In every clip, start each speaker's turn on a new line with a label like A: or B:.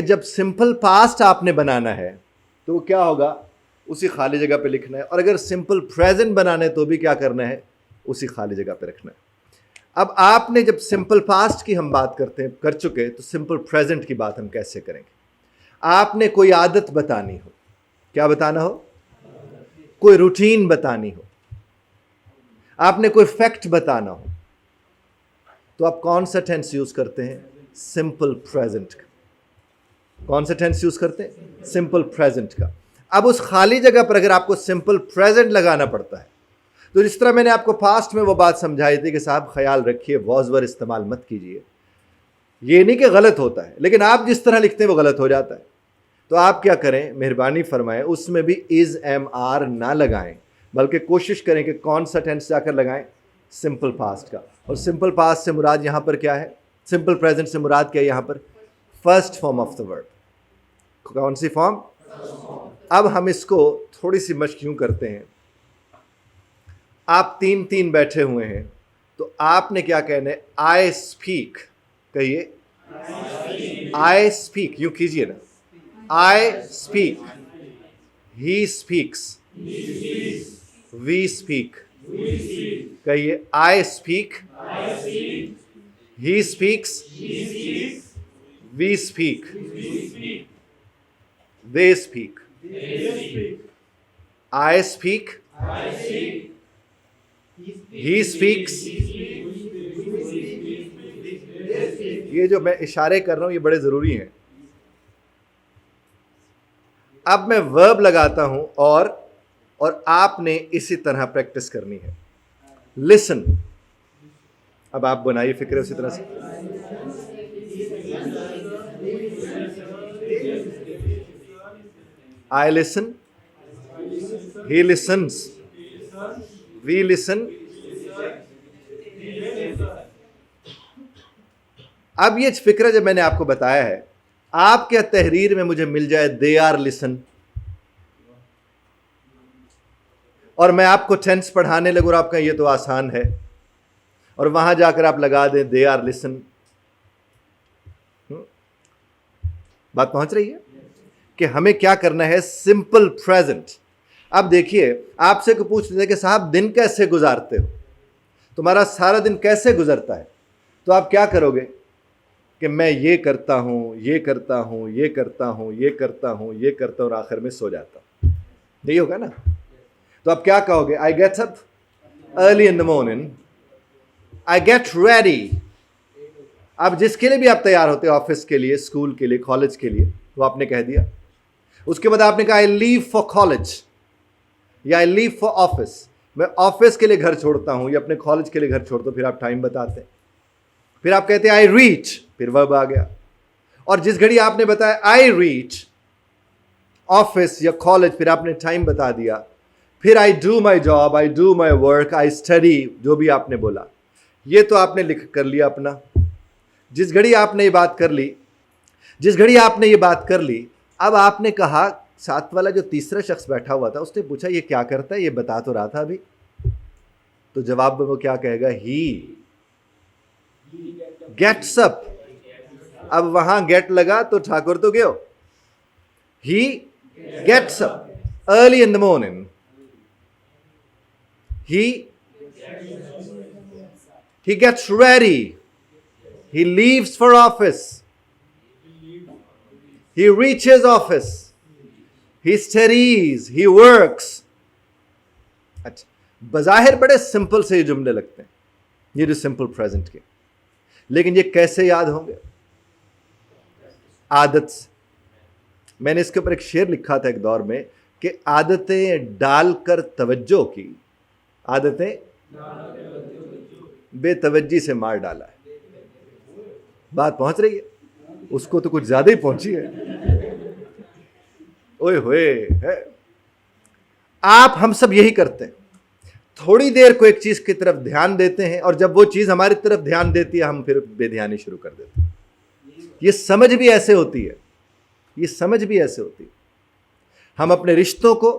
A: जब simple past आपने बनाना है तो क्या होगा, उसी खाली जगह पे लिखना है, और अगर सिंपल प्रेजेंट बनाना है तो भी क्या करना है, उसी खाली जगह पे रखना है। अब आपने जब सिंपल पास्ट की हम बात कर चुके, तो सिंपल प्रेजेंट की बात हम कैसे करेंगे। आपने कोई आदत बतानी हो, क्या बताना हो, कोई रूटीन बतानी हो, आपने कोई फैक्ट बताना हो, तो आप कौन सा टेंस यूज करते हैं, सिंपल प्रेजेंट का। कौन सा टेंस यूज करते हैं, सिंपल प्रेजेंट का। अब उस खाली जगह पर अगर आपको सिंपल प्रेजेंट लगाना पड़ता है, तो जिस तरह मैंने आपको पास्ट में वो बात समझाई थी कि साहब ख्याल रखिए वॉज वर इस्तेमाल मत कीजिए, ये नहीं कि गलत होता है, लेकिन आप जिस तरह लिखते हैं वो गलत हो जाता है। तो आप क्या करें, मेहरबानी फरमाएं, उसमें भी इज एम आर ना लगाएं, बल्कि कोशिश करें कि कौन सा टेंस जाकर लगाएं, सिंपल पास्ट का। और सिंपल पास्ट से मुराद यहां पर क्या है, सिंपल प्रेजेंट से मुराद क्या है यहां पर, first form of the verb. कौन सी फॉर्म। अब हम इसको थोड़ी सी मश्क यूं करते हैं, आप तीन तीन बैठे हुए हैं, तो आपने क्या कहना है, आई स्पीक, कहिए आई स्पीक, यूं कीजिए ना, I speak, he speaks, we speak, कहिए I speak, he speaks, we speak, they speak, I speak, he speaks. ये जो मैं इशारे कर रहा हूं ये बड़े जरूरी हैं। अब मैं वर्ब लगाता हूं और आपने इसी तरह प्रैक्टिस करनी है। लिसन, अब आप बनाइए फिक्र उसी तरह से। I listen, he listens, we listen. अब ये फिक्र जब मैंने आपको बताया है, आप क्या तहरीर में मुझे मिल जाए दे आर लिसन, और मैं आपको टेंस पढ़ाने लगूं और आप कहें ये तो आसान है, और वहां जाकर आप लगा दें दे आर लिसन, बात पहुंच रही है कि हमें क्या करना है, सिंपल प्रेजेंट। अब देखिए, आपसे को पूछ लेते कि साहब दिन कैसे गुजारते हो, तुम्हारा सारा दिन कैसे गुजरता है, तो आप क्या करोगे कि मैं ये करता हूं, ये करता हूं, ये करता हूं, ये करता हूं, ये करता हूं, और आखिर में सो जाता हूं, यही होगा ना। तो आप क्या कहोगे, I get up early in the morning, I get ready. अब जिसके लिए भी आप तैयार होते हो, ऑफिस के लिए, स्कूल के लिए, कॉलेज के लिए, तो आपने कह दिया। उसके बाद आपने कहा आई लीव फॉर कॉलेज या आई लीव फॉर ऑफिस, मैं ऑफिस के लिए घर छोड़ता हूं या अपने कॉलेज के लिए घर छोड़ता हूं, फिर आप टाइम बताते हैं। फिर आप कहते हैं आई रीच, फिर वर्ब आ गया। और जिस घड़ी आपने बताया आई रीच ऑफिस या कॉलेज, फिर आपने टाइम बता दिया। फिर I do my job, I do my work, I study, जो भी आपने बोला, ये तो आपने लिख कर लिया अपना। जिस घड़ी आपने ये बात कर ली, जिस घड़ी आपने ये बात कर ली, अब आपने कहा, साथ वाला जो तीसरा शख्स बैठा हुआ था उसने पूछा ये क्या करता है, ये बता तो रहा था अभी, तो जवाब में वो क्या कहेगा, ही गेट्स अप। अब वहां गेट लगा तो ठाकुर तो गयो, he gets up early in the morning, he gets ready, he leaves for office, he reaches office, he studies, he works। अच्छा, बज़ाहिर बड़े सिंपल से ये जुमले लगते हैं, ये जो सिंपल प्रेजेंट के, लेकिन ये कैसे याद होंगे, आदत से। मैंने इसके ऊपर एक शेर लिखा था एक दौर में कि आदतें डालकर तवज्जो की, आदतें बेतवज्जी से मार डाला है। बात पहुंच रही है, उसको तो कुछ ज्यादा ही पहुंची है, ओए होए है। आप हम सब यही करते हैं, थोड़ी देर को एक चीज की तरफ ध्यान देते हैं, और जब वो चीज हमारी तरफ ध्यान देती है हम फिर बेध्यानी शुरू कर देते हैं। ये समझ भी ऐसे होती है, ये समझ भी ऐसे होती है। हम अपने रिश्तों को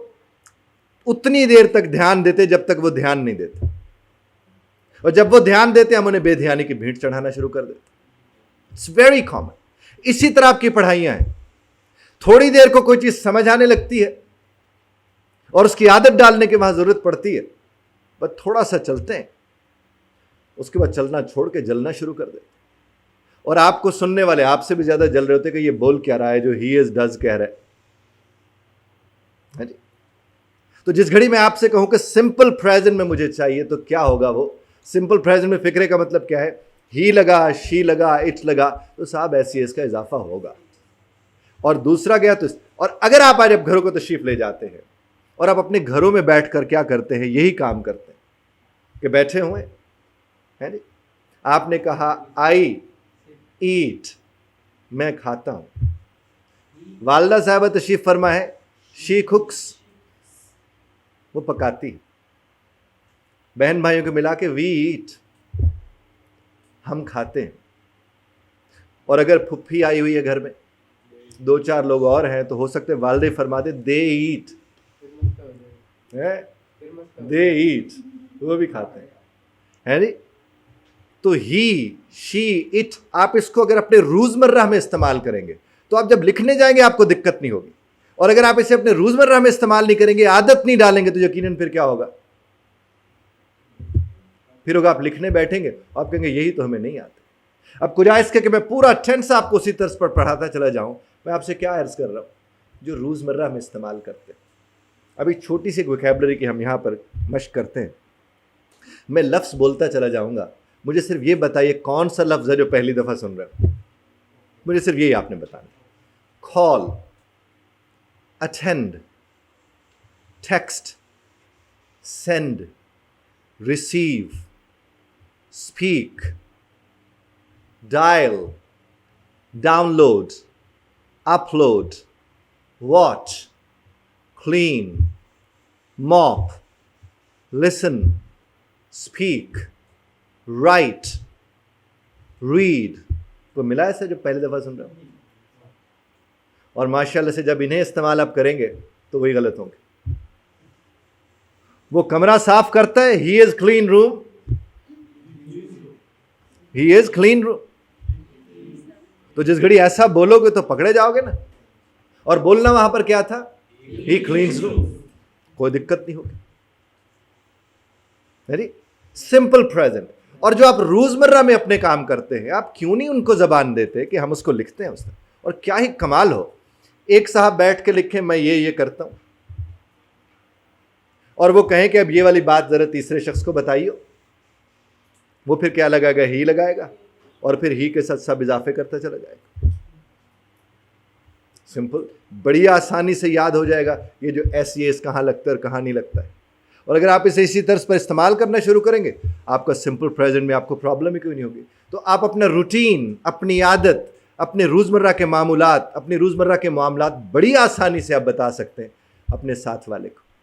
A: उतनी देर तक ध्यान देते जब तक वो ध्यान नहीं देते, और जब वो ध्यान देते हम उन्हें बेध्यानी की भेंट चढ़ाना शुरू कर देते। It's very common. इसी तरह आपकी पढ़ाइयां हैं। थोड़ी देर को कोई चीज समझ आने लगती है और उसकी आदत डालने की वहां जरूरत पड़ती है, बस थोड़ा सा चलते हैं, उसके बाद चलना छोड़ के जलना शुरू कर देते। और आपको सुनने वाले आपसे भी ज्यादा जल रहे होते कि ये बोल क्या रहा है जो ही इज डज कह रहा है जी। तो जिस घड़ी में आपसे कहूं कि सिंपल प्रेजेंट में मुझे चाहिए, तो क्या होगा वो सिंपल प्रेजेंट में? फिक्रे का मतलब क्या है? ही लगा, शी लगा, इट लगा, तो साहब ऐसी इसका इजाफा होगा। और दूसरा गया तो और अगर आप आज घरों को तशरीफ ले जाते हैं और आप अपने घरों में बैठकर क्या करते हैं? यही काम करते हैं कि बैठे हुए हैं जी, आपने कहा आई ईट, मैं खाता हूं। वालदा साहब तशरीफ फरमा है, शी कुक्स, वो पकाती। बहन भाइयों को मिला के वी ईट, हम खाते हैं। और अगर फुफ्फी आई हुई है घर में, 2-4 लोग और हैं, तो हो सकते वालदे फरमाते दे ईट, दे ईट, वो भी खाते हैं, है नहीं? तो ही, शी, इट, आप इसको अगर अपने रोजमर्रा में इस्तेमाल करेंगे तो आप जब लिखने जाएंगे आपको दिक्कत नहीं होगी। और अगर आप इसे अपने रोजमर्रा में इस्तेमाल नहीं करेंगे, आदत नहीं डालेंगे, तो यकीनन फिर क्या होगा? फिर होगा आप लिखने बैठेंगे आप कहेंगे यही तो हमें नहीं आता। अब गुजारिश कि मैं पूरा टेंस आपको उसी तर्ज पर पढ़ाता चला जाऊं, मैं आपसे क्या अर्ज कर रहा हूं जो रोजमर्रा में इस्तेमाल करते हैं। अभी छोटी सी वोकैबुलरी की हम यहां पर मश्क करते हैं। मैं लफ्ज बोलता चला जाऊंगा, मुझे सिर्फ ये बताइए कौन सा लफ्ज है जो पहली दफा सुन रहे हो? मुझे सिर्फ यही आपने बताना। Call, attend, text, send, receive, speak, dial, download, upload, watch, clean, mop, listen, speak, right, read. तो मिला ऐसा जो पहली दफा सुन रहे हो? और माशाल्लाह से जब इन्हें इस्तेमाल आप करेंगे तो वही गलत होंगे। वो कमरा साफ करता है, he is clean room, he is clean room. तो जिस घड़ी ऐसा बोलोगे तो पकड़े जाओगे ना। और बोलना वहां पर क्या था? ही क्लीन्स रूम, कोई दिक्कत नहीं होगी। Very simple present. और जो आप रोजमर्रा में अपने काम करते हैं, आप क्यों नहीं उनको जबान देते कि हम उसको लिखते हैं उसमें? और क्या ही कमाल हो, एक साहब बैठ के लिखें मैं ये करता हूं, और वो कहें कि अब ये वाली बात जरा तीसरे शख्स को बताइए, वो फिर क्या लगाएगा? ही लगाएगा, और फिर ही के साथ सब इजाफे करता चला जाएगा। सिंपल, बड़ी आसानी से याद हो जाएगा ये जो एस कहाँ लगता है और कहाँ नहीं लगता है। और अगर आप इसे इसी तर्ज पर इस्तेमाल करना शुरू करेंगे, आपका सिंपल प्रेजेंट में आपको प्रॉब्लम ही क्यों नहीं होगी। तो आप अपना रूटीन, अपनी आदत, अपने रोज़मर्रा के मामूलात, अपने रोज़मर्रा के मामलात बड़ी आसानी से आप बता सकते हैं अपने साथ वाले को।